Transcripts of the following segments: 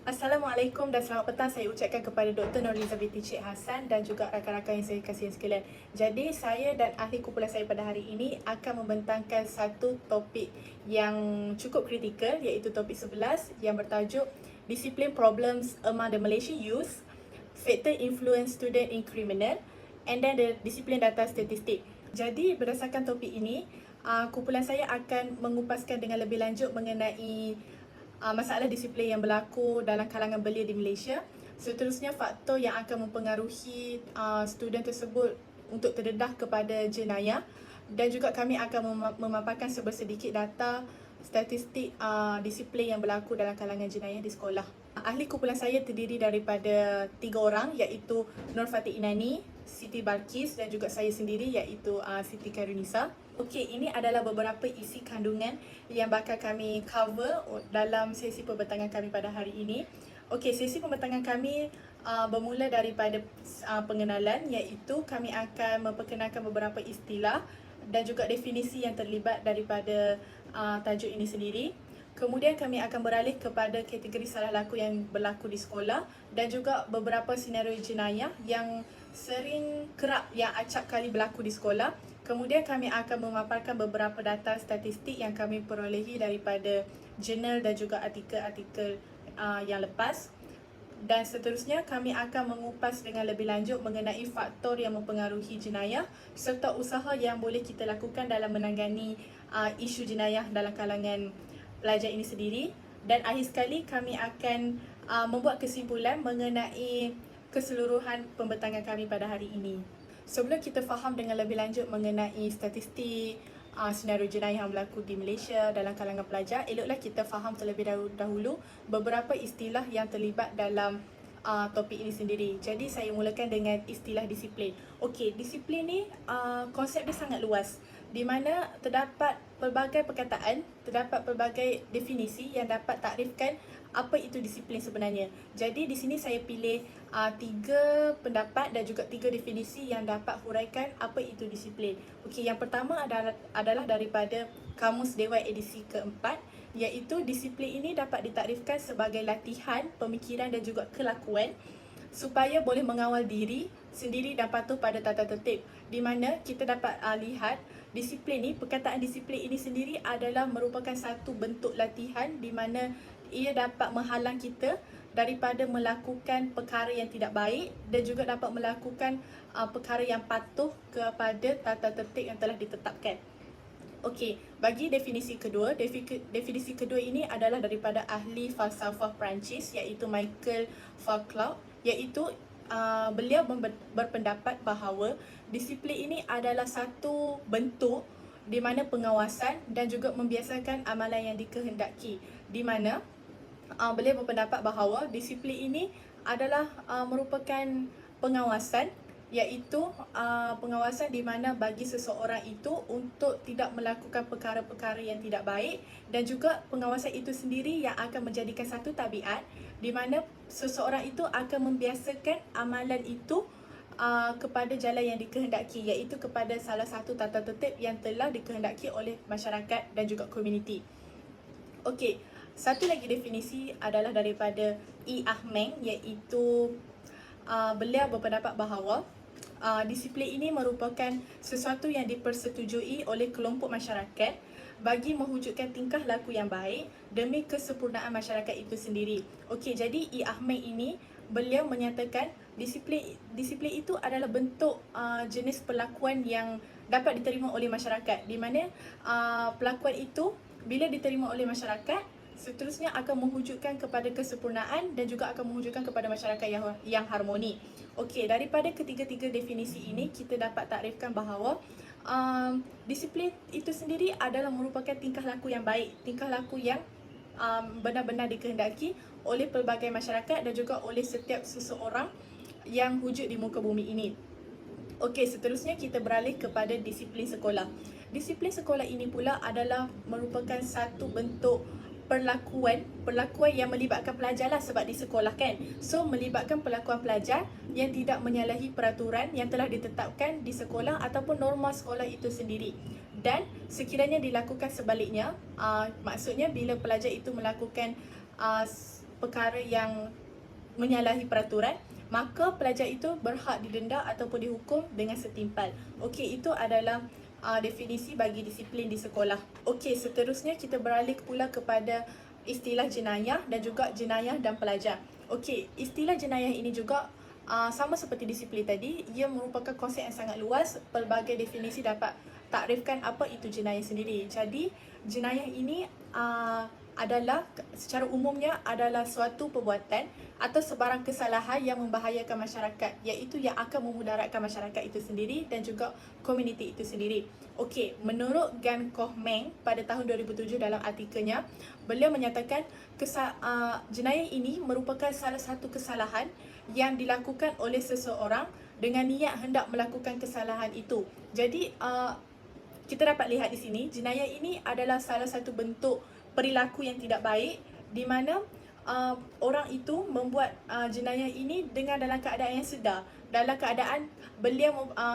Assalamualaikum dan selamat petang saya ucapkan kepada Dr. Nurliza binti Cik Hassan dan juga rakan-rakan yang saya kasihi sekalian. Jadi saya dan ahli kumpulan saya pada hari ini akan membentangkan satu topik yang cukup kritikal, iaitu topik 11 yang bertajuk Discipline Problems Among the Malaysian Youth, Factor Influence Student in Criminal, and then the Discipline Data Statistic. Jadi berdasarkan topik ini, kumpulan saya akan mengupaskan dengan lebih lanjut mengenai masalah disiplin yang berlaku dalam kalangan belia di Malaysia. Seterusnya, faktor yang akan mempengaruhi student tersebut untuk terdedah kepada jenayah, dan juga kami akan memaparkan sedikit data statistik disiplin yang berlaku dalam kalangan jenayah di sekolah. Ahli kumpulan saya terdiri daripada 3 orang, iaitu Nur Fatih Inani, Siti Balkis dan juga saya sendiri, iaitu Siti Karunisa. Okey, ini adalah beberapa isi kandungan yang bakal kami cover dalam sesi pembentangan kami pada hari ini. Okey, sesi pembentangan kami bermula daripada pengenalan, iaitu kami akan memperkenalkan beberapa istilah dan juga definisi yang terlibat daripada tajuk ini sendiri. Kemudian kami akan beralih kepada kategori salah laku yang berlaku di sekolah dan juga beberapa senario jenayah yang sering kerap yang acap kali berlaku di sekolah. Kemudian kami akan memaparkan beberapa data statistik yang kami perolehi daripada jurnal dan juga artikel-artikel yang lepas. Dan seterusnya kami akan mengupas dengan lebih lanjut mengenai faktor yang mempengaruhi jenayah serta usaha yang boleh kita lakukan dalam menangani isu jenayah dalam kalangan pelajar ini sendiri. Dan akhir sekali kami akan membuat kesimpulan mengenai keseluruhan pembentangan kami pada hari ini. Sebelum kita faham dengan lebih lanjut mengenai statistik senario jenayah yang berlaku di Malaysia dalam kalangan pelajar, eloklah kita faham terlebih dahulu beberapa istilah yang terlibat dalam topik ini sendiri. Jadi saya mulakan dengan istilah disiplin. Okey, disiplin ni konsep dia sangat luas, di mana terdapat pelbagai perkataan, terdapat pelbagai definisi yang dapat takrifkan apa itu disiplin sebenarnya. Jadi di sini saya pilih 3 pendapat dan juga 3 definisi yang dapat huraikan apa itu disiplin. Okey, yang pertama adalah daripada Kamus Dewan edisi keempat, iaitu disiplin ini dapat ditakrifkan sebagai latihan, pemikiran dan juga kelakuan supaya boleh mengawal diri sendiri dan patuh pada tata tertib. Di mana kita dapat lihat disiplin ni, perkataan disiplin ini sendiri adalah merupakan satu bentuk latihan di mana ia dapat menghalang kita daripada melakukan perkara yang tidak baik dan juga dapat melakukan perkara yang patuh kepada tata tertib yang telah ditetapkan. Okey, bagi definisi kedua, definisi kedua ini adalah daripada ahli falsafah Perancis, iaitu Michael Foucault, iaitu beliau berpendapat bahawa disiplin ini adalah satu bentuk di mana pengawasan dan juga membiasakan amalan yang dikehendaki, di mana beliau berpendapat bahawa disiplin ini adalah merupakan pengawasan, iaitu pengawasan di mana bagi seseorang itu untuk tidak melakukan perkara-perkara yang tidak baik, dan juga pengawasan itu sendiri yang akan menjadikan satu tabiat di mana seseorang itu akan membiasakan amalan itu kepada jalan yang dikehendaki, iaitu kepada salah satu tata tertib yang telah dikehendaki oleh masyarakat dan juga komuniti. Okey, satu lagi definisi adalah daripada E. Ahmeng, iaitu beliau berpendapat bahawa disiplin ini merupakan sesuatu yang dipersetujui oleh kelompok masyarakat bagi mewujudkan tingkah laku yang baik demi kesempurnaan masyarakat itu sendiri. Okey, jadi E. Ahmeng ini beliau menyatakan disiplin itu adalah bentuk jenis perlakuan yang dapat diterima oleh masyarakat, di mana perlakuan itu bila diterima oleh masyarakat, seterusnya akan mewujudkan kepada kesempurnaan dan juga akan mewujudkan kepada masyarakat yang harmoni. Okey, daripada ketiga-tiga definisi ini kita dapat takrifkan bahawa disiplin itu sendiri adalah merupakan tingkah laku yang baik, tingkah laku yang benar-benar dikehendaki oleh pelbagai masyarakat dan juga oleh setiap seseorang yang wujud di muka bumi ini. Okey, seterusnya kita beralih kepada disiplin sekolah. Disiplin sekolah ini pula adalah merupakan satu bentuk perlakuan yang melibatkan pelajar lah, sebab di sekolah kan. So melibatkan perlakuan pelajar yang tidak menyalahi peraturan yang telah ditetapkan di sekolah ataupun norma sekolah itu sendiri. Dan sekiranya dilakukan sebaliknya, maksudnya bila pelajar itu melakukan perkara yang menyalahi peraturan, maka pelajar itu berhak didenda ataupun dihukum dengan setimpal. Okey, itu adalah definisi bagi disiplin di sekolah. Okey, seterusnya kita beralih pula kepada istilah jenayah dan juga jenayah dan pelajar. Okey, istilah jenayah ini juga sama seperti disiplin tadi, ia merupakan konsep yang sangat luas. Pelbagai definisi dapat takrifkan apa itu jenayah sendiri. Jadi, jenayah ini adalah secara umumnya adalah suatu perbuatan atau sebarang kesalahan yang membahayakan masyarakat, iaitu yang akan memudaratkan masyarakat itu sendiri dan juga komuniti itu sendiri. Okey, menurut Gan Koh Meng pada tahun 2007 dalam artikelnya, beliau menyatakan jenayah ini merupakan salah satu kesalahan yang dilakukan oleh seseorang dengan niat hendak melakukan kesalahan itu. Jadi kita dapat lihat di sini, jenayah ini adalah salah satu bentuk perilaku yang tidak baik di mana orang itu membuat jenayah ini dengan dalam keadaan yang sedar, dalam keadaan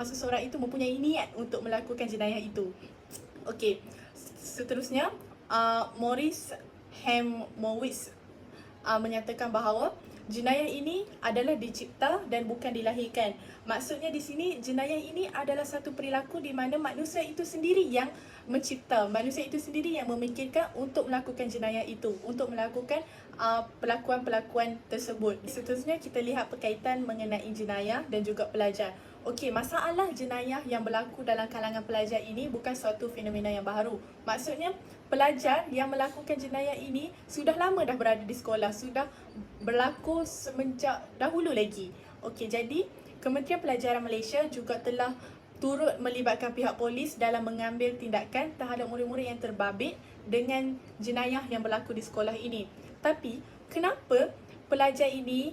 seseorang itu mempunyai niat untuk melakukan jenayah itu. Okey, seterusnya Maurice Hemowitz menyatakan bahawa jenayah ini adalah dicipta dan bukan dilahirkan. Maksudnya di sini jenayah ini adalah satu perilaku di mana manusia itu sendiri yang mencipta, manusia itu sendiri yang memikirkan untuk melakukan jenayah itu, untuk melakukan pelakuan-pelakuan tersebut. Seterusnya kita lihat berkaitan mengenai jenayah dan juga pelajar. Okey, masalah jenayah yang berlaku dalam kalangan pelajar ini bukan suatu fenomena yang baru. Maksudnya pelajar yang melakukan jenayah ini sudah lama dah berada di sekolah, sudah berlaku semenjak dahulu lagi. Okey, jadi Kementerian Pelajaran Malaysia juga telah turut melibatkan pihak polis dalam mengambil tindakan terhadap murid-murid yang terbabit dengan jenayah yang berlaku di sekolah ini. Tapi kenapa pelajar ini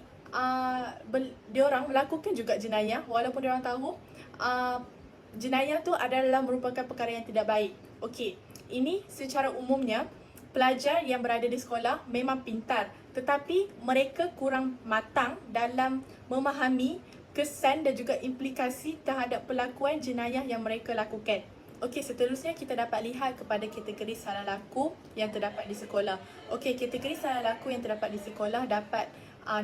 diorang melakukan juga jenayah walaupun diorang tahu jenayah tu adalah merupakan perkara yang tidak baik. Okey, ini secara umumnya pelajar yang berada di sekolah memang pintar, tetapi mereka kurang matang dalam memahami kesan dan juga implikasi terhadap pelakuan jenayah yang mereka lakukan. Okey, seterusnya kita dapat lihat kepada kategori salah laku yang terdapat di sekolah. Okey, kategori salah laku yang terdapat di sekolah dapat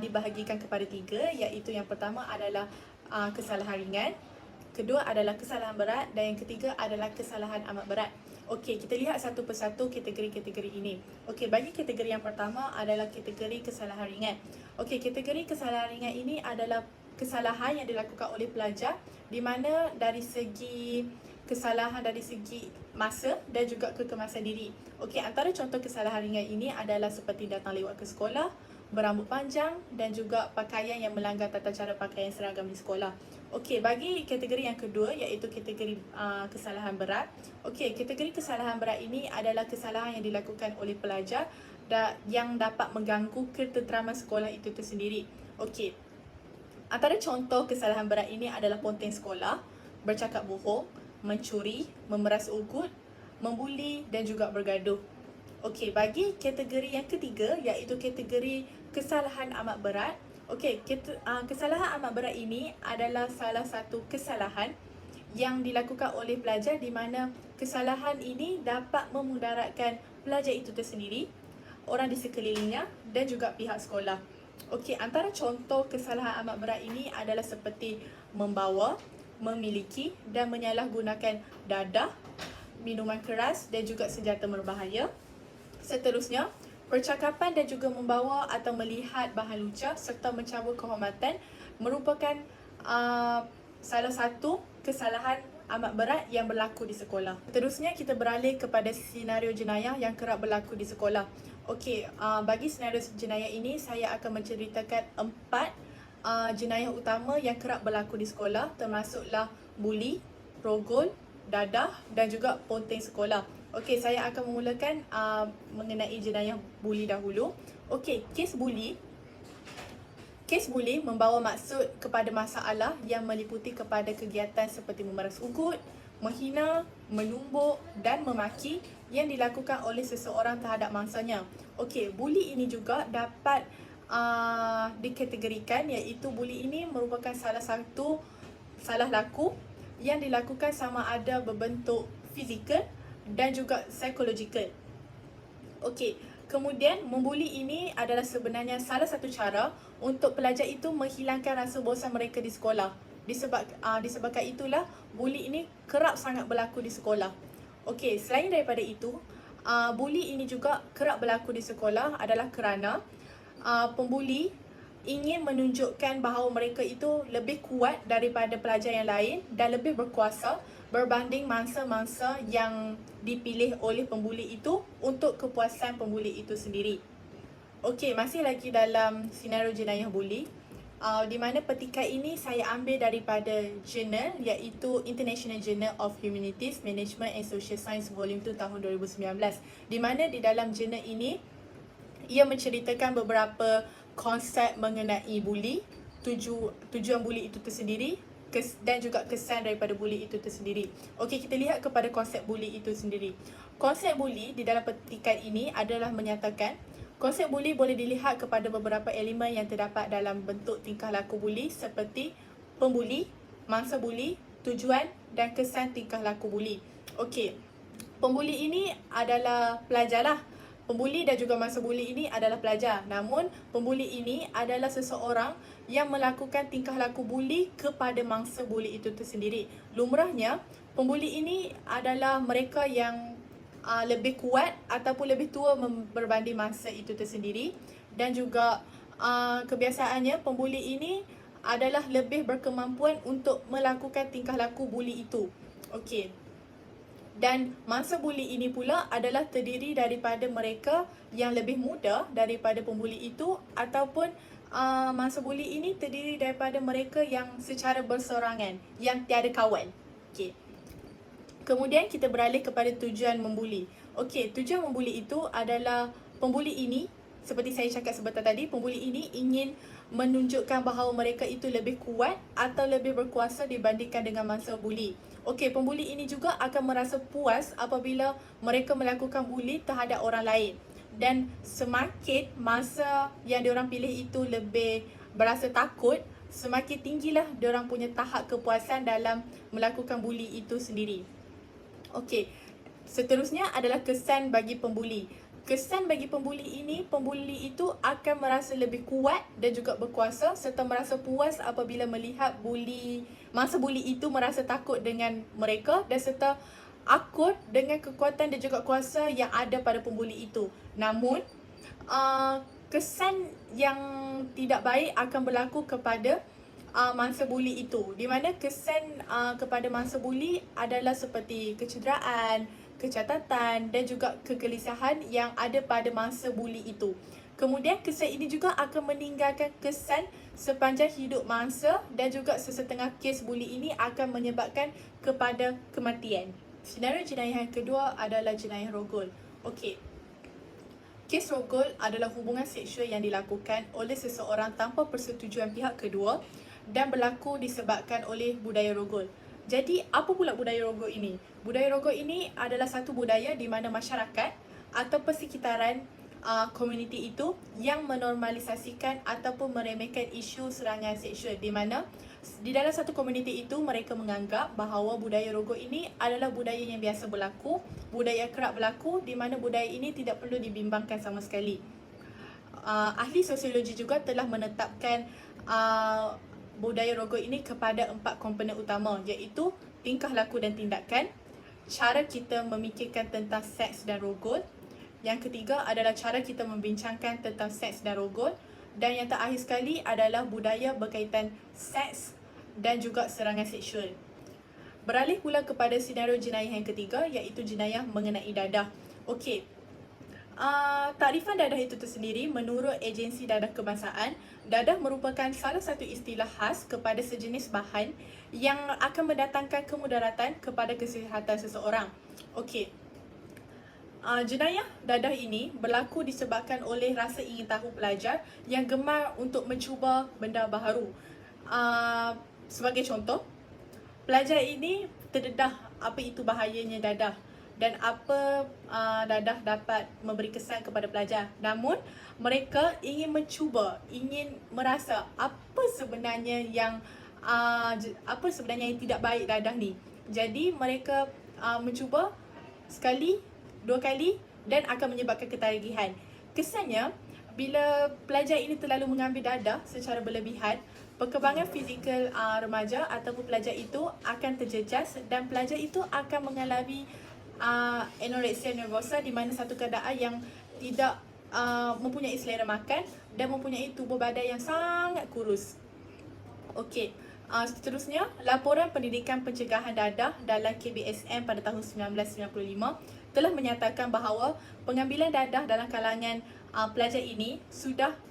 dibahagikan kepada 3, iaitu yang pertama adalah kesalahan ringan, kedua adalah kesalahan berat dan yang ketiga adalah kesalahan amat berat. Okey, kita lihat satu persatu kategori-kategori ini. Okey, bagi kategori yang pertama adalah kategori kesalahan ringan. Okey, kategori kesalahan ringan ini adalah kesalahan yang dilakukan oleh pelajar di mana dari segi kesalahan dari segi masa dan juga kekemasan diri. Okey, antara contoh kesalahan ringan ini adalah seperti datang lewat ke sekolah, berambut panjang dan juga pakaian yang melanggar tata cara pakaian seragam di sekolah. Okey, bagi kategori yang kedua iaitu kategori kesalahan berat. Okey, kategori kesalahan berat ini adalah kesalahan yang dilakukan oleh pelajar yang dapat mengganggu ketenteraman sekolah itu tersendiri. Okey, antara contoh kesalahan berat ini adalah ponteng sekolah, bercakap bohong, mencuri, memeras ugut, membuli dan juga bergaduh. Okey, bagi kategori yang ketiga iaitu kategori kesalahan amat berat. Okey, kesalahan amat berat ini adalah salah satu kesalahan yang dilakukan oleh pelajar di mana kesalahan ini dapat memudaratkan pelajar itu tersendiri, orang di sekelilingnya dan juga pihak sekolah. Okey, antara contoh kesalahan amat berat ini adalah seperti membawa, memiliki dan menyalahgunakan dadah, minuman keras dan juga senjata berbahaya. Seterusnya, percakapan dan juga membawa atau melihat bahan lucah serta mencabut kehormatan merupakan salah satu kesalahan amat berat yang berlaku di sekolah. Seterusnya, kita beralih kepada senario jenayah yang kerap berlaku di sekolah. Okey, bagi senario jenayah ini saya akan menceritakan 4 jenayah utama yang kerap berlaku di sekolah, termasuklah buli, rogol, dadah dan juga ponteng sekolah. Okey, saya akan memulakan mengenai jenayah buli dahulu. Okey, kes buli membawa maksud kepada masalah yang meliputi kepada kegiatan seperti memeras ugut, menghina, menumbuk dan memaki yang dilakukan oleh seseorang terhadap mangsanya. Okey, buli ini juga dapat dikategorikan iaitu buli ini merupakan salah satu salah laku yang dilakukan sama ada berbentuk fizikal dan juga psikologikal. Okey, Kemudian membuli ini adalah sebenarnya salah satu cara untuk pelajar itu menghilangkan rasa bosan mereka di sekolah. Disebabkan itulah buli ini kerap sangat berlaku di sekolah. Okey, selain daripada itu, buli ini juga kerap berlaku di sekolah adalah kerana pembuli ingin menunjukkan bahawa mereka itu lebih kuat daripada pelajar yang lain dan lebih berkuasa berbanding mangsa-mangsa yang dipilih oleh pembuli itu untuk kepuasan pembuli itu sendiri. Okey, masih lagi dalam senario jenayah buli. Di mana petikan ini saya ambil daripada jurnal iaitu International Journal of Humanities, Management and Social Science Volume 2 tahun 2019. Di mana di dalam jurnal ini ia menceritakan beberapa konsep mengenai buli, tujuan buli itu tersendiri dan juga kesan daripada buli itu tersendiri. Okey, kita lihat kepada konsep buli itu sendiri. Konsep buli di dalam petikan ini adalah menyatakan konsep buli boleh dilihat kepada beberapa elemen yang terdapat dalam bentuk tingkah laku buli seperti pembuli, mangsa buli, tujuan dan kesan tingkah laku buli. Okey, pembuli ini adalah pelajar lah. Pembuli dan juga mangsa buli ini adalah pelajar. Namun, pembuli ini adalah seseorang yang melakukan tingkah laku buli kepada mangsa buli itu tersendiri. Lumrahnya, pembuli ini adalah mereka yang lebih kuat ataupun lebih tua berbanding mangsa itu tersendiri. Dan juga kebiasaannya, pembuli ini adalah lebih berkemampuan untuk melakukan tingkah laku buli itu. Okey. Dan mangsa buli ini pula adalah terdiri daripada mereka yang lebih muda daripada pembuli itu ataupun mangsa buli ini terdiri daripada mereka yang secara berseorangan, yang tiada kawan. Okey. Kemudian kita beralih kepada tujuan membuli. Okey, tujuan membuli itu adalah pembuli ini, seperti saya cakap sebentar tadi, pembuli ini ingin menunjukkan bahawa mereka itu lebih kuat atau lebih berkuasa dibandingkan dengan mangsa buli. Okey, pembuli ini juga akan merasa puas apabila mereka melakukan buli terhadap orang lain. Dan semakin masa yang diorang pilih itu lebih berasa takut, semakin tinggilah diorang punya tahap kepuasan dalam melakukan buli itu sendiri. Okey, seterusnya adalah kesan bagi pembuli. Kesan bagi pembuli ini, pembuli itu akan merasa lebih kuat dan juga berkuasa serta merasa puas apabila melihat mangsa buli itu merasa takut dengan mereka dan serta akur dengan kekuatan dan juga kuasa yang ada pada pembuli itu. Namun, kesan yang tidak baik akan berlaku kepada mangsa buli itu, di mana kesan kepada mangsa buli adalah seperti kecederaan, kecacatan dan juga kegelisahan yang ada pada mangsa buli itu. Kemudian kesan ini juga akan meninggalkan kesan sepanjang hidup mangsa dan juga sesetengah kes buli ini akan menyebabkan kepada kematian. Senario jenayah yang kedua adalah jenayah rogol. Okey. Kes rogol adalah hubungan seksual yang dilakukan oleh seseorang tanpa persetujuan pihak kedua dan berlaku disebabkan oleh budaya rogol. Jadi, apa pula budaya rogol ini? Budaya rogol ini adalah satu budaya di mana masyarakat atau persekitaran komuniti itu yang menormalisasikan ataupun meremehkan isu serangan seksual, di mana di dalam satu komuniti itu mereka menganggap bahawa budaya rogol ini adalah budaya yang biasa berlaku, budaya kerap berlaku, di mana budaya ini tidak perlu dibimbangkan sama sekali. Ahli sosiologi juga telah menetapkan budaya rogol ini kepada 4 komponen utama, iaitu tingkah laku dan tindakan, cara kita memikirkan tentang seks dan rogol. Yang ketiga adalah cara kita membincangkan tentang seks dan rogol. Dan yang terakhir sekali adalah budaya berkaitan seks dan juga serangan seksual. Beralih pula kepada senario jenayah yang ketiga, iaitu jenayah mengenai dadah. Okey. Takrifan dadah itu tersendiri menurut agensi dadah kebangsaan, dadah merupakan salah satu istilah khas kepada sejenis bahan yang akan mendatangkan kemudaratan kepada kesihatan seseorang. Okey. Jenayah dadah ini berlaku disebabkan oleh rasa ingin tahu pelajar yang gemar untuk mencuba benda baharu. Sebagai contoh, pelajar ini terdedah apa itu bahayanya dadah dan apa dadah dapat memberi kesan kepada pelajar. Namun, mereka ingin mencuba, ingin merasa apa sebenarnya yang tidak baik dadah ni. Jadi, mereka mencuba sekali, 2 kali dan akan menyebabkan ketagihan. Kesannya, bila pelajar ini terlalu mengambil dadah secara berlebihan, perkembangan fizikal remaja ataupun pelajar itu akan terjejas dan pelajar itu akan mengalami anorexia nervosa, di mana satu keadaan yang tidak mempunyai selera makan dan mempunyai tubuh badan yang sangat kurus. Okey, seterusnya, laporan pendidikan pencegahan dadah dalam KBSM pada tahun 1995 telah menyatakan bahawa pengambilan dadah dalam kalangan pelajar ini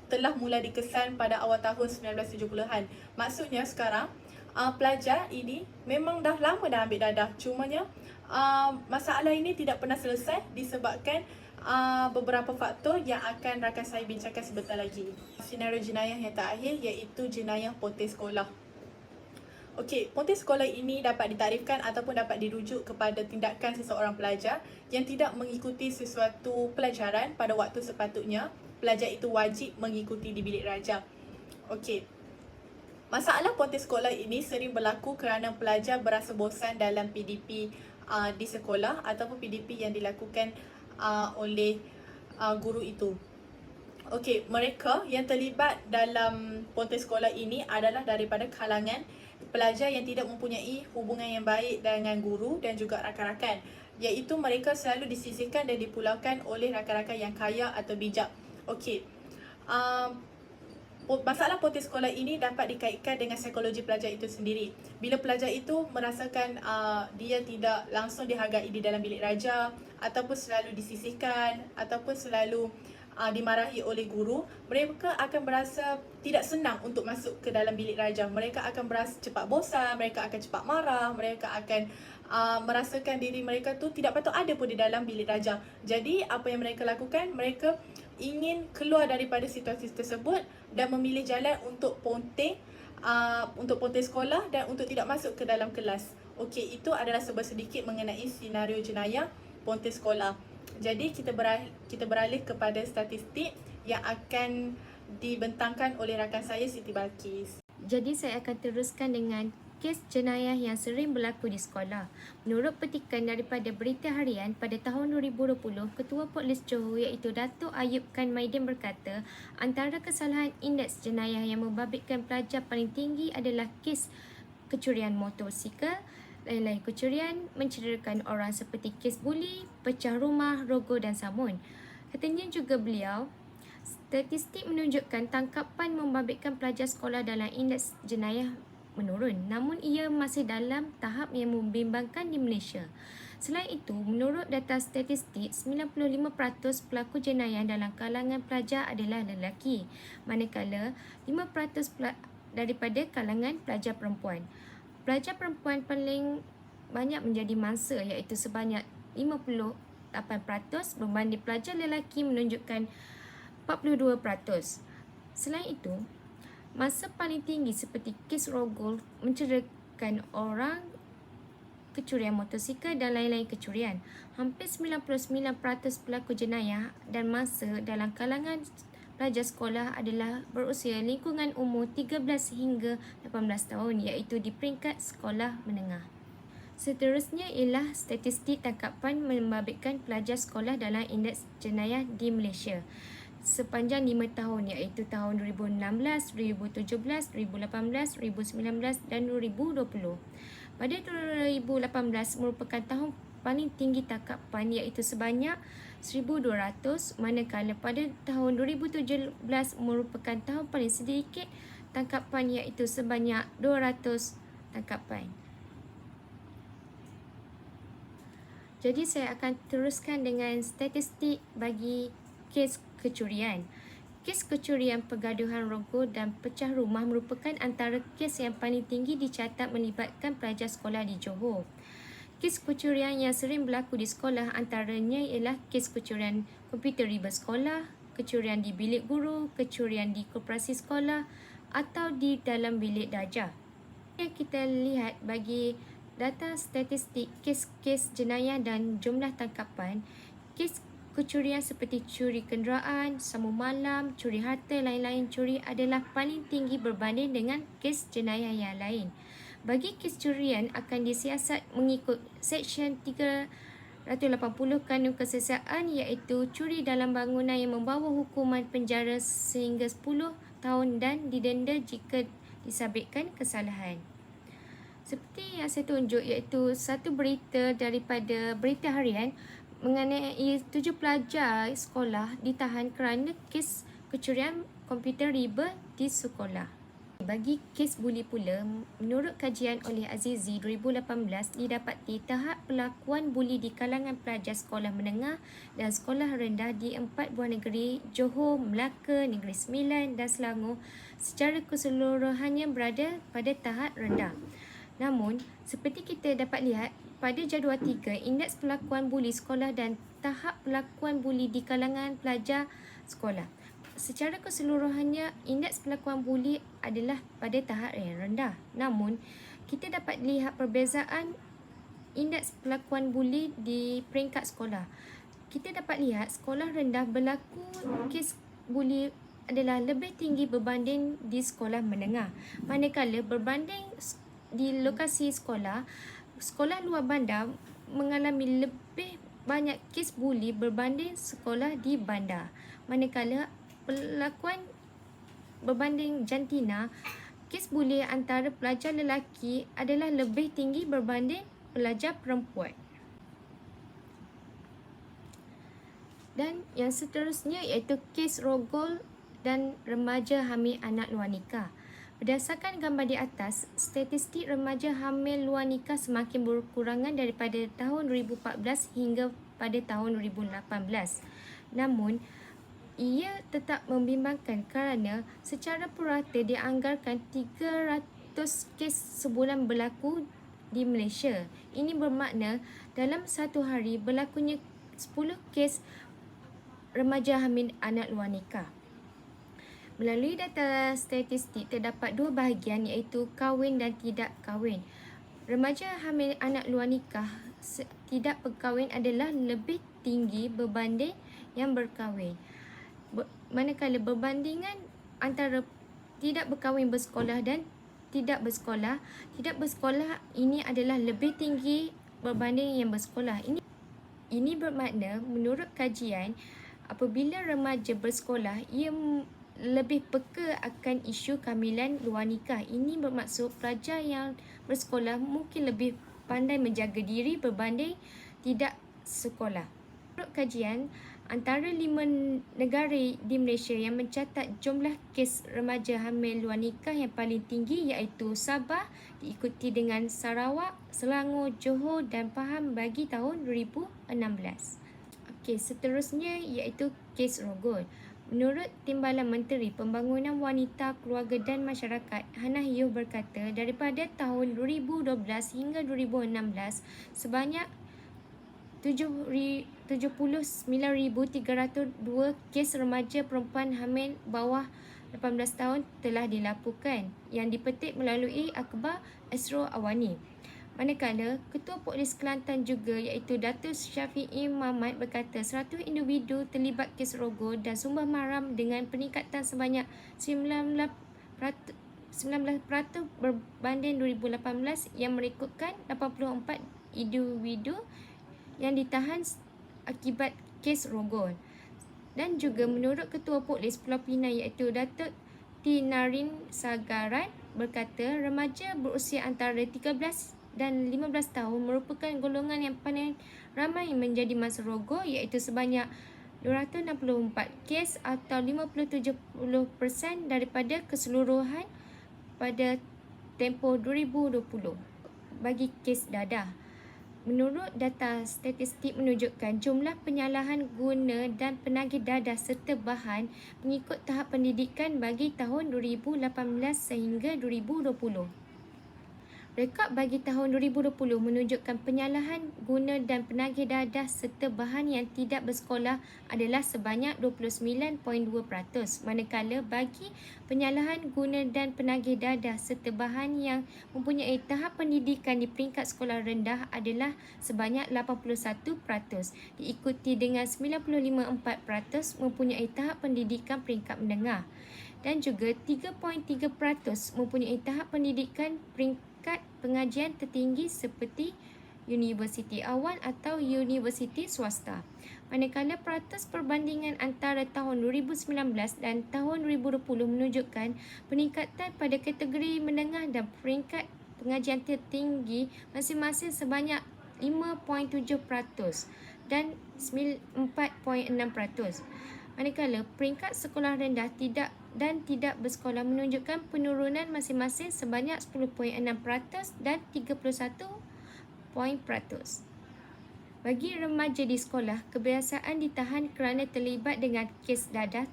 telah mula dikesan pada awal tahun 1970-an. Maksudnya sekarang pelajar ini memang dah lama dah ambil dadah, cumanya masalah ini tidak pernah selesai disebabkan beberapa faktor yang akan rakan saya bincangkan sebentar lagi. Senario jenayah yang terakhir iaitu jenayah pontes sekolah. Okey, pontes sekolah ini dapat ditarifkan ataupun dapat dirujuk kepada tindakan seseorang pelajar yang tidak mengikuti sesuatu pelajaran pada waktu sepatutnya pelajar itu wajib mengikuti di bilik raja. Okey, masalah pontes sekolah ini sering berlaku kerana pelajar berasa bosan dalam PDP di sekolah ataupun PDP yang dilakukan oleh guru itu. Okey, mereka yang terlibat dalam pontes sekolah ini adalah daripada kalangan pelajar yang tidak mempunyai hubungan yang baik dengan guru dan juga rakan-rakan, iaitu mereka selalu disisihkan dan dipulaukan oleh rakan-rakan yang kaya atau bijak. Okey, masalah pontes sekolah ini dapat dikaitkan dengan psikologi pelajar itu sendiri. Bila pelajar itu merasakan dia tidak langsung dihargai di dalam bilik raja, ataupun selalu disisihkan, ataupun selalu dimarahi oleh guru, mereka akan berasa tidak senang untuk masuk ke dalam bilik raja. Mereka akan berasa cepat bosan, mereka akan cepat marah, mereka akan merasakan diri mereka tu tidak patut ada pun di dalam bilik raja. Jadi apa yang mereka lakukan, mereka ingin keluar daripada situasi tersebut dan memilih jalan untuk pontes sekolah dan untuk tidak masuk ke dalam kelas. Okey, itu adalah sedikit mengenai senario jenayah pontes sekolah. Jadi kita beralih kepada statistik yang akan dibentangkan oleh rakan saya Siti Balkis. Jadi saya akan teruskan dengan kes jenayah yang sering berlaku di sekolah. Menurut petikan daripada Berita Harian pada tahun 2020, Ketua Polis Johor iaitu Datuk Ayub Khan Maidin berkata, antara kesalahan indeks jenayah yang membabitkan pelajar paling tinggi adalah kes kecurian motosikal, lain-lain kecurian, mencederakan orang seperti kes buli, pecah rumah, rogol dan samun. Katanya juga beliau, statistik menunjukkan tangkapan membabitkan pelajar sekolah dalam indeks jenayah menurun, namun ia masih dalam tahap yang membimbangkan di Malaysia. Selain itu, menurut data statistik, 95% pelaku jenayah dalam kalangan pelajar adalah lelaki, manakala 5% daripada kalangan pelajar perempuan. Pelajar perempuan paling banyak menjadi mangsa iaitu sebanyak 58% berbanding pelajar lelaki menunjukkan 42%. Selain itu, masa paling tinggi seperti kes rogol, mencederakan orang, kecurian motosikal dan lain-lain kecurian. Hampir 99% pelaku jenayah dan mangsa dalam kalangan pelajar sekolah adalah berusia lingkungan umur 13 hingga 18 tahun iaitu di peringkat sekolah menengah. Seterusnya ialah statistik tangkapan membabitkan pelajar sekolah dalam indeks jenayah di Malaysia sepanjang 5 tahun iaitu tahun 2016, 2017, 2018, 2019 dan 2020. Pada 2018 merupakan tahun paling tinggi tangkapan iaitu sebanyak 1,200, manakala pada tahun 2017 merupakan tahun paling sedikit tangkapan iaitu sebanyak 200 tangkapan. Jadi saya akan teruskan dengan statistik bagi kes kecurian. Kes kecurian, pergaduhan rogol dan pecah rumah merupakan antara kes yang paling tinggi dicatat melibatkan pelajar sekolah di Johor. Kes kecurian yang sering berlaku di sekolah antaranya ialah kes kecurian komputer riba sekolah, kecurian di bilik guru, kecurian di koperasi sekolah atau di dalam bilik darjah. Yang kita lihat bagi data statistik kes-kes jenayah dan jumlah tangkapan, kes kecurian seperti curi kenderaan, samu malam, curi harta, lain-lain curi adalah paling tinggi berbanding dengan kes jenayah yang lain. Bagi kes curian akan disiasat mengikut Seksyen 3 180 Kanun Kesesakan iaitu curi dalam bangunan yang membawa hukuman penjara sehingga 10 tahun dan didenda jika disabitkan kesalahan. Seperti yang saya tunjuk iaitu satu berita daripada Berita Harian mengenai 7 pelajar sekolah ditahan kerana kes kecurian komputer riba di sekolah. Bagi kes buli pula, menurut kajian oleh Azizi 2018, didapati tahap pelakuan buli di kalangan pelajar sekolah menengah dan sekolah rendah di 4 buah negeri Johor, Melaka, Negeri Sembilan dan Selangor secara keseluruhannya berada pada tahap rendah. Namun, seperti kita dapat lihat, pada jadual 3, indeks pelakuan buli sekolah dan tahap pelakuan buli di kalangan pelajar sekolah. Secara keseluruhannya, indeks pelakuan buli adalah pada tahap yang rendah. Namun, kita dapat lihat perbezaan indeks pelakuan buli di peringkat sekolah. Kita dapat lihat sekolah rendah berlaku kes buli adalah lebih tinggi berbanding di sekolah menengah. Manakala berbanding di lokasi sekolah, sekolah luar bandar mengalami lebih banyak kes buli berbanding sekolah di bandar. Manakala pelakuan berbanding jantina, kes buli antara pelajar lelaki adalah lebih tinggi berbanding pelajar perempuan. Dan yang seterusnya iaitu kes rogol dan remaja hamil anak luar nikah. Berdasarkan gambar di atas, statistik remaja hamil luar nikah semakin berkurangan daripada tahun 2014 hingga pada tahun 2018. Namun, ia tetap membimbangkan kerana secara purata dianggarkan 300 kes sebulan berlaku di Malaysia. Ini bermakna dalam satu hari berlakunya 10 kes remaja hamil anak luar nikah. Melalui data statistik terdapat dua bahagian iaitu kahwin dan tidak kahwin. Remaja hamil anak luar nikah tidak berkahwin adalah lebih tinggi berbanding yang berkahwin. Manakala berbandingan antara tidak berkahwin bersekolah dan tidak bersekolah ini adalah lebih tinggi berbanding yang bersekolah. Ini bermakna menurut kajian apabila remaja bersekolah ia lebih peka akan isu kehamilan luar nikah. Ini bermaksud pelajar yang bersekolah mungkin lebih pandai menjaga diri berbanding tidak sekolah. Menurut kajian, antara 5 negara di Malaysia yang mencatat jumlah kes remaja hamil luar nikah yang paling tinggi iaitu Sabah, diikuti dengan Sarawak, Selangor, Johor dan Pahang bagi tahun 2016. Okey, seterusnya iaitu kes rogol. Menurut Timbalan Menteri Pembangunan Wanita, Keluarga dan Masyarakat, Hannah Hioh berkata, daripada tahun 2012 hingga 2016, sebanyak 79,302 kes remaja perempuan hamil bawah 18 tahun telah dilaporkan yang dipetik melalui akhbar Astro Awani. Manakala, Ketua Polis Kelantan juga iaitu Datuk Syafiee Mahmad berkata 100 individu terlibat kes rogol dan sumbang maram dengan peningkatan sebanyak 19% berbanding 2018 yang merekodkan 84 individu yang ditahan akibat kes rogol. Dan juga menurut Ketua Polis Pulau Pinang iaitu Datuk T. Narin Sagaran berkata remaja berusia antara 13 dan 15 tahun merupakan golongan yang paling ramai menjadi mangsa rogol iaitu sebanyak 264 kes atau 57% daripada keseluruhan pada tempoh 2020 bagi kes dadah. Menurut data statistik menunjukkan jumlah penyalahan guna dan penagih dadah serta bahan mengikut tahap pendidikan bagi tahun 2018 sehingga 2020. Rekod bagi tahun 2020 menunjukkan penyalahan guna dan penagih dadah serta bahan yang tidak bersekolah adalah sebanyak 29.2%, manakala bagi penyalahan guna dan penagih dadah serta bahan yang mempunyai tahap pendidikan di peringkat sekolah rendah adalah sebanyak 81%, diikuti dengan 95.4% mempunyai tahap pendidikan peringkat menengah dan juga 3.3% mempunyai tahap pendidikan peringkat pengajian tertinggi seperti universiti awan atau universiti swasta. Manakala peratus perbandingan antara tahun 2019 dan tahun 2020 menunjukkan peningkatan pada kategori menengah dan peringkat pengajian tertinggi masing-masing sebanyak 5.7% dan 4.6%. Manakala peringkat sekolah rendah tidak bersekolah menunjukkan penurunan masing-masing sebanyak 10.6% dan 31%. Bagi remaja di sekolah, kebiasaan ditahan kerana terlibat dengan kes dadah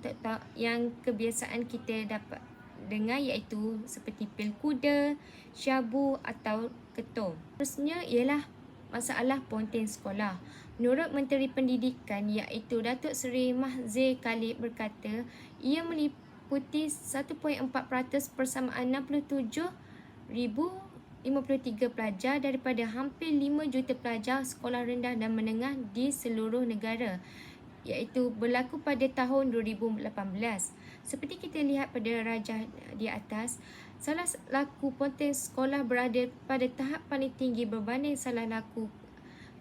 yang kebiasaan kita dapat dengar iaitu seperti pil kuda, syabu atau ketum. Terusnya ialah masalah ponten sekolah. Menurut Menteri Pendidikan iaitu Datuk Seri Mahzir Khalid berkata, ia meliputi 1.4% persamaan 67,053 pelajar daripada hampir 5 juta pelajar sekolah rendah dan menengah di seluruh negara, iaitu berlaku pada tahun 2018. Seperti kita lihat pada rajah di atas, salah laku ponten sekolah berada pada tahap paling tinggi berbanding salah laku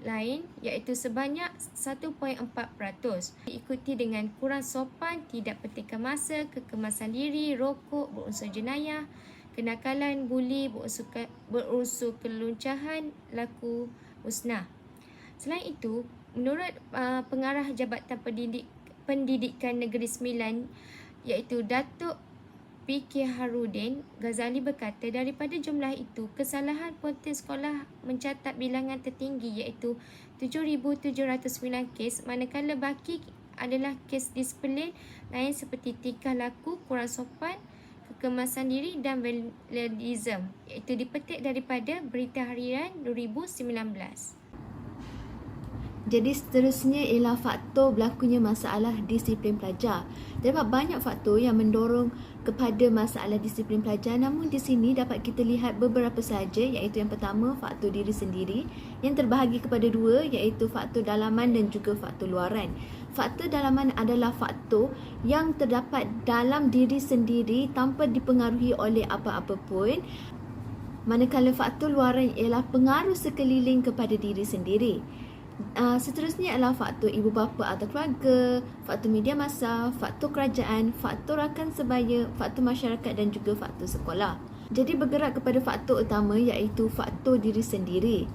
lain iaitu sebanyak 1.4%. Diikuti dengan kurang sopan, tidak petikan masa, kekemasan diri, rokok, berunsur jenayah, kenakalan, buli, berunsur keluncahan, laku musnah. Selain itu, menurut pengarah Jabatan Pendidikan Negeri Sembilan iaitu Datuk P.K. Harudin Ghazali berkata, daripada jumlah itu, kesalahan ponten sekolah mencatat bilangan tertinggi iaitu 7,709 kes, manakala baki adalah kes disiplin lain seperti tingkah laku, kurang sopan, kekemasan diri dan vandalisme, iaitu dipetik daripada Berita Harian 2019. Jadi seterusnya ialah faktor berlakunya masalah disiplin pelajar. Terdapat banyak faktor yang mendorong kepada masalah disiplin pelajar, namun di sini dapat kita lihat beberapa sahaja, iaitu yang pertama faktor diri sendiri, yang terbahagi kepada dua iaitu faktor dalaman dan juga faktor luaran. Faktor dalaman adalah faktor yang terdapat dalam diri sendiri tanpa dipengaruhi oleh apa-apa pun, manakala faktor luaran ialah pengaruh sekeliling kepada diri sendiri. Seterusnya adalah faktor ibu bapa atau keluarga, faktor media massa, faktor kerajaan, faktor rakan sebaya, faktor masyarakat dan juga faktor sekolah. Jadi bergerak kepada faktor utama iaitu faktor diri sendiri.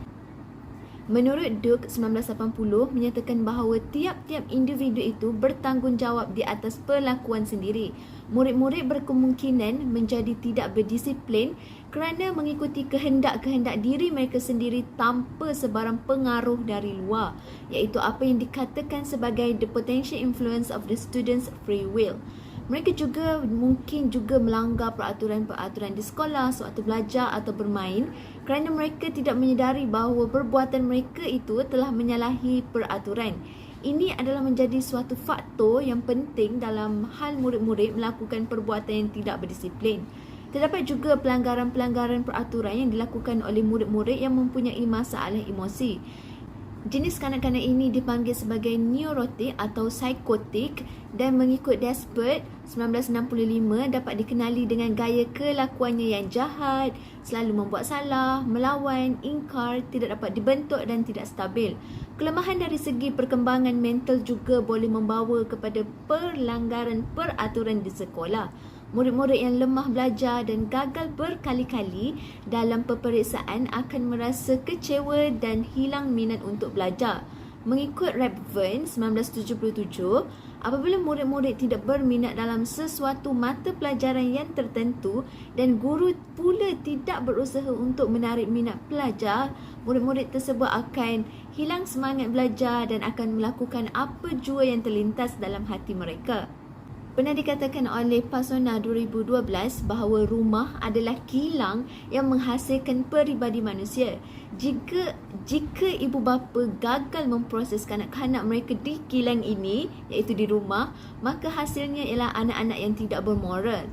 Menurut Duke 1980 menyatakan bahawa tiap-tiap individu itu bertanggungjawab di atas perlakuan sendiri. Murid-murid berkemungkinan menjadi tidak berdisiplin kerana mengikuti kehendak-kehendak diri mereka sendiri tanpa sebarang pengaruh dari luar, iaitu apa yang dikatakan sebagai the potential influence of the student's free will. Mereka juga mungkin melanggar peraturan-peraturan di sekolah sewaktu belajar atau bermain kerana mereka tidak menyedari bahawa perbuatan mereka itu telah menyalahi peraturan. Ini adalah menjadi suatu faktor yang penting dalam hal murid-murid melakukan perbuatan yang tidak berdisiplin. Terdapat juga pelanggaran-pelanggaran peraturan yang dilakukan oleh murid-murid yang mempunyai masalah emosi. Jenis kanak-kanak ini dipanggil sebagai neurotik atau psikotik dan mengikut Despert 1965 dapat dikenali dengan gaya kelakuannya yang jahat, selalu membuat salah, melawan, ingkar, tidak dapat dibentuk dan tidak stabil. Kelemahan dari segi perkembangan mental juga boleh membawa kepada pelanggaran peraturan di sekolah. Murid-murid yang lemah belajar dan gagal berkali-kali dalam peperiksaan akan merasa kecewa dan hilang minat untuk belajar. Mengikut Rapven 1977, apabila murid-murid tidak berminat dalam sesuatu mata pelajaran yang tertentu dan guru pula tidak berusaha untuk menarik minat pelajar, murid-murid tersebut akan hilang semangat belajar dan akan melakukan apa jua yang terlintas dalam hati mereka. Pernah dikatakan oleh Pasona 2012 bahawa rumah adalah kilang yang menghasilkan peribadi manusia. Jika ibu bapa gagal memproses kanak-kanak mereka di kilang ini, iaitu di rumah, maka hasilnya ialah anak-anak yang tidak bermoral.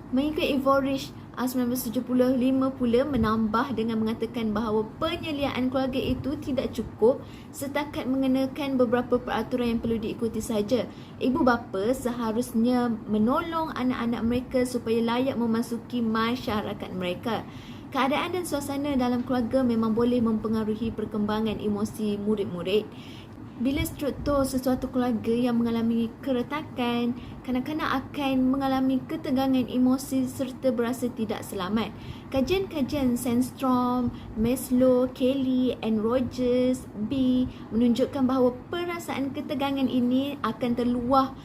Mengikut Ivorish 1975 pula menambah dengan mengatakan bahawa penyeliaan keluarga itu tidak cukup setakat mengenakan beberapa peraturan yang perlu diikuti saja. Ibu bapa seharusnya menolong anak-anak mereka supaya layak memasuki masyarakat mereka. Keadaan dan suasana dalam keluarga memang boleh mempengaruhi perkembangan emosi murid-murid. Bila struktur sesuatu keluarga yang mengalami keretakan, kanak-kanak akan mengalami ketegangan emosi serta berasa tidak selamat. Kajian-kajian Sandstrom, Maslow, Kelly and Rogers B menunjukkan bahawa perasaan ketegangan ini akan terluah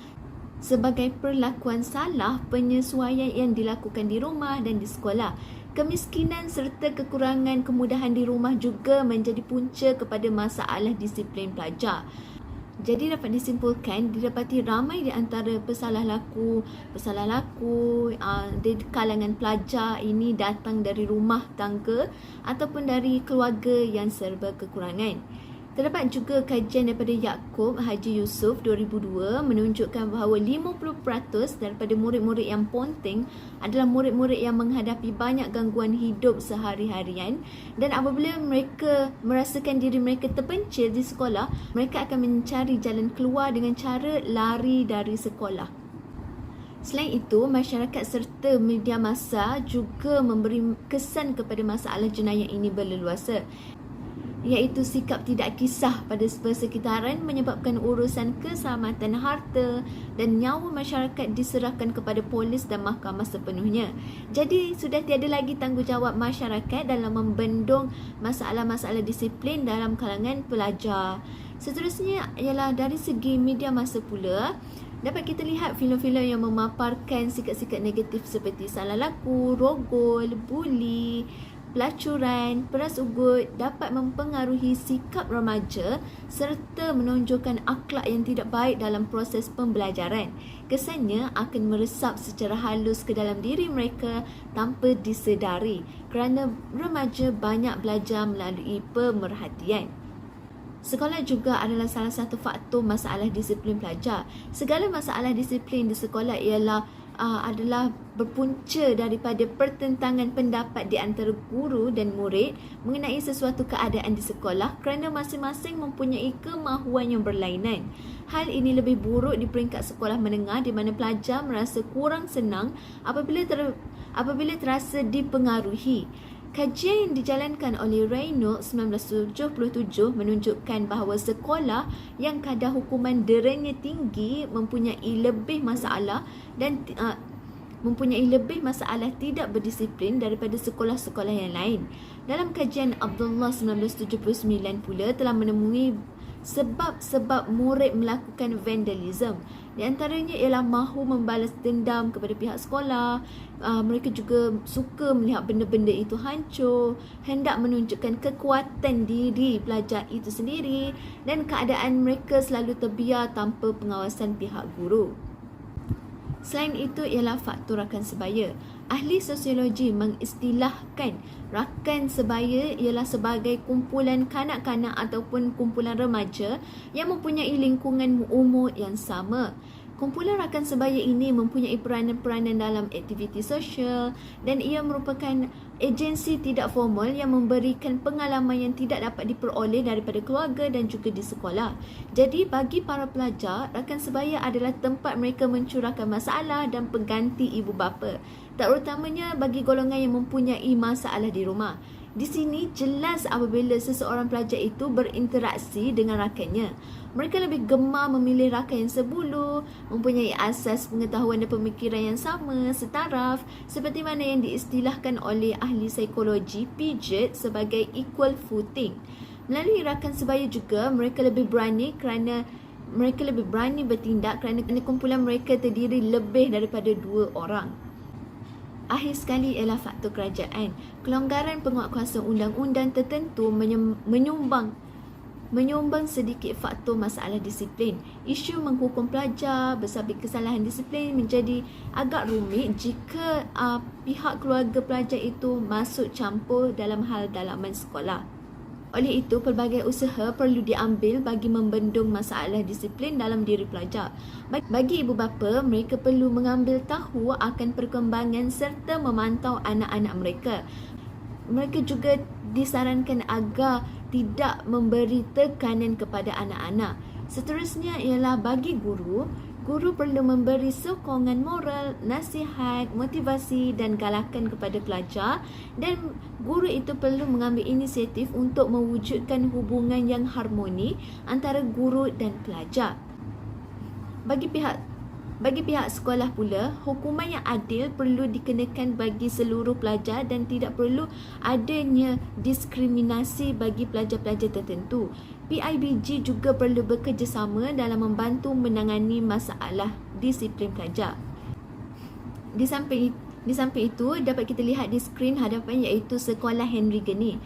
sebagai perlakuan salah penyesuaian yang dilakukan di rumah dan di sekolah. Kemiskinan serta kekurangan kemudahan di rumah juga menjadi punca kepada masalah disiplin pelajar. Jadi dapat disimpulkan, didapati ramai di antara pesalah laku di kalangan pelajar ini datang dari rumah tangga ataupun dari keluarga yang serba kekurangan. Terdapat juga kajian daripada Yaakob Haji Yusof 2002 menunjukkan bahawa 50% daripada murid-murid yang ponteng adalah murid-murid yang menghadapi banyak gangguan hidup sehari-harian, dan apabila mereka merasakan diri mereka terpencil di sekolah, mereka akan mencari jalan keluar dengan cara lari dari sekolah. Selain itu, masyarakat serta media massa juga memberi kesan kepada masalah jenayah ini berleluasa, iaitu sikap tidak kisah pada persekitaran menyebabkan urusan keselamatan harta dan nyawa masyarakat diserahkan kepada polis dan mahkamah sepenuhnya. Jadi sudah tiada lagi tanggungjawab masyarakat dalam membendung masalah-masalah disiplin dalam kalangan pelajar. Seterusnya ialah dari segi media massa pula. Dapat kita lihat filem-filem yang memaparkan sikap-sikap negatif seperti salah laku, rogol, buli, pelacuran, peras ugut dapat mempengaruhi sikap remaja serta menonjolkan akhlak yang tidak baik dalam proses pembelajaran. Kesannya akan meresap secara halus ke dalam diri mereka tanpa disedari kerana remaja banyak belajar melalui pemerhatian. Sekolah juga adalah salah satu faktor masalah disiplin pelajar. Segala masalah disiplin di sekolah adalah berpunca daripada pertentangan pendapat di antara guru dan murid mengenai sesuatu keadaan di sekolah kerana masing-masing mempunyai kemahuan yang berlainan. Hal ini lebih buruk di peringkat sekolah menengah di mana pelajar merasa kurang senang apabila terasa dipengaruhi. Kajian yang dijalankan oleh Reynolds 1977 menunjukkan bahawa sekolah yang kadar hukuman deranya tinggi mempunyai lebih masalah tidak berdisiplin daripada sekolah-sekolah yang lain. Dalam kajian Abdullah 1979 pula telah menemui sebab-sebab murid melakukan vandalism. Di antaranya ialah mahu membalas dendam kepada pihak sekolah. Mereka juga suka melihat benda-benda itu hancur, hendak menunjukkan kekuatan diri pelajar itu sendiri, dan keadaan mereka selalu terbiar tanpa pengawasan pihak guru. Selain itu ialah faktor rakan sebaya. Ahli sosiologi mengistilahkan rakan sebaya ialah sebagai kumpulan kanak-kanak ataupun kumpulan remaja yang mempunyai lingkungan umur yang sama. Kumpulan rakan sebaya ini mempunyai peranan-peranan dalam aktiviti sosial dan ia merupakan agensi tidak formal yang memberikan pengalaman yang tidak dapat diperoleh daripada keluarga dan juga di sekolah. Jadi bagi para pelajar, rakan sebaya adalah tempat mereka mencurahkan masalah dan pengganti ibu bapa, terutamanya bagi golongan yang mempunyai masalah di rumah. Di sini jelas apabila seseorang pelajar itu berinteraksi dengan rakannya. Mereka lebih gemar memilih rakan yang sebulu, mempunyai asas pengetahuan dan pemikiran yang sama, setaraf, seperti mana yang diistilahkan oleh ahli psikologi Piaget sebagai equal footing. Melalui rakan sebaya juga, mereka lebih berani bertindak kerana kumpulan mereka terdiri lebih daripada 2 orang. Akhir sekali ialah faktor kerajaan. Kelonggaran penguatkuasa undang-undang tertentu menyumbang sedikit faktor masalah disiplin. Isu menghukum pelajar bersabit kesalahan disiplin menjadi agak rumit jika pihak keluarga pelajar itu masuk campur dalam hal dalaman sekolah. Oleh itu, pelbagai usaha perlu diambil bagi membendung masalah disiplin dalam diri pelajar. Bagi ibu bapa, mereka perlu mengambil tahu akan perkembangan serta memantau anak-anak mereka. Mereka juga disarankan agar tidak memberi tekanan kepada anak-anak. Seterusnya ialah bagi guru, Guru perlu memberi sokongan moral, nasihat, motivasi dan galakan kepada pelajar, dan guru itu perlu mengambil inisiatif untuk mewujudkan hubungan yang harmoni antara guru dan pelajar. Bagi pihak sekolah pula, hukuman yang adil perlu dikenakan bagi seluruh pelajar dan tidak perlu adanya diskriminasi bagi pelajar-pelajar tertentu. PIBG juga perlu bekerjasama dalam membantu menangani masalah disiplin pelajar. Di samping itu, dapat kita lihat di skrin hadapan iaitu Sekolah Henry Geni.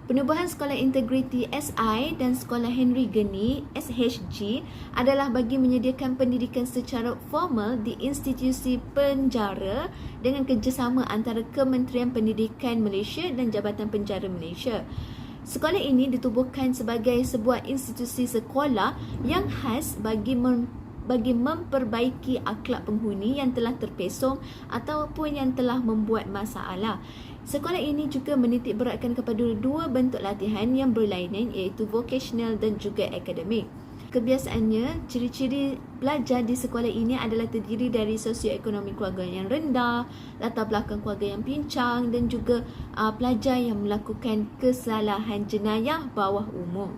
Penubuhan Sekolah Integriti SI dan Sekolah Henry Geni SHG adalah bagi menyediakan pendidikan secara formal di institusi penjara dengan kerjasama antara Kementerian Pendidikan Malaysia dan Jabatan Penjara Malaysia. Sekolah ini ditubuhkan sebagai sebuah institusi sekolah yang khas bagi memperbaiki akhlak penghuni yang telah terpesong ataupun yang telah membuat masalah. Sekolah ini juga menitik beratkan kepada dua bentuk latihan yang berlainan iaitu vocational dan juga akademik. Kebiasaannya, ciri-ciri pelajar di sekolah ini adalah terdiri dari sosioekonomi keluarga yang rendah, latar belakang keluarga yang pincang dan juga pelajar yang melakukan kesalahan jenayah bawah umur.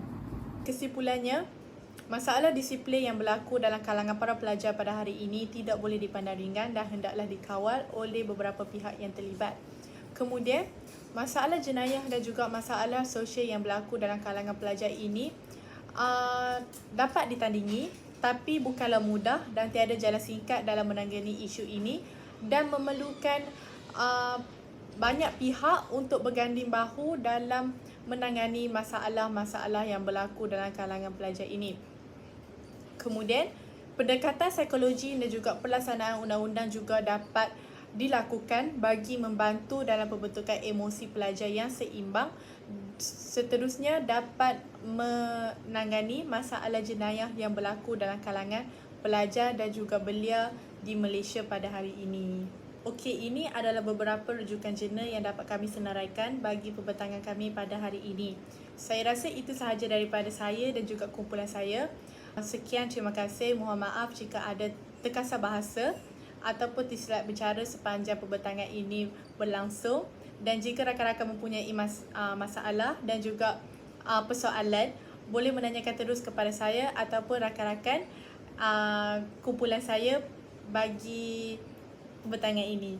Kesimpulannya, masalah disiplin yang berlaku dalam kalangan para pelajar pada hari ini tidak boleh dipandang ringan dan hendaklah dikawal oleh beberapa pihak yang terlibat. Kemudian, masalah jenayah dan juga masalah sosial yang berlaku dalam kalangan pelajar ini dapat ditandingi, tapi bukanlah mudah dan tiada jalan singkat dalam menangani isu ini dan memerlukan banyak pihak untuk berganding bahu dalam menangani masalah-masalah yang berlaku dalam kalangan pelajar ini. Kemudian, pendekatan psikologi dan juga pelaksanaan undang-undang juga dapat dilakukan bagi membantu dalam pembentukan emosi pelajar yang seimbang. Seterusnya, dapat menangani masalah jenayah yang berlaku dalam kalangan pelajar dan juga belia di Malaysia pada hari ini. Okey, ini adalah beberapa rujukan jurnal yang dapat kami senaraikan bagi pembentangan kami pada hari ini. Saya rasa itu sahaja daripada saya dan juga kumpulan saya. Sekian, terima kasih. Mohon maaf jika ada terkasar bahasa ataupun tersilap bicara sepanjang pembentangan ini berlangsung. Dan jika rakan-rakan mempunyai masalah dan juga persoalan, boleh menanyakan terus kepada saya ataupun rakan-rakan kumpulan saya bagi pembentangan ini.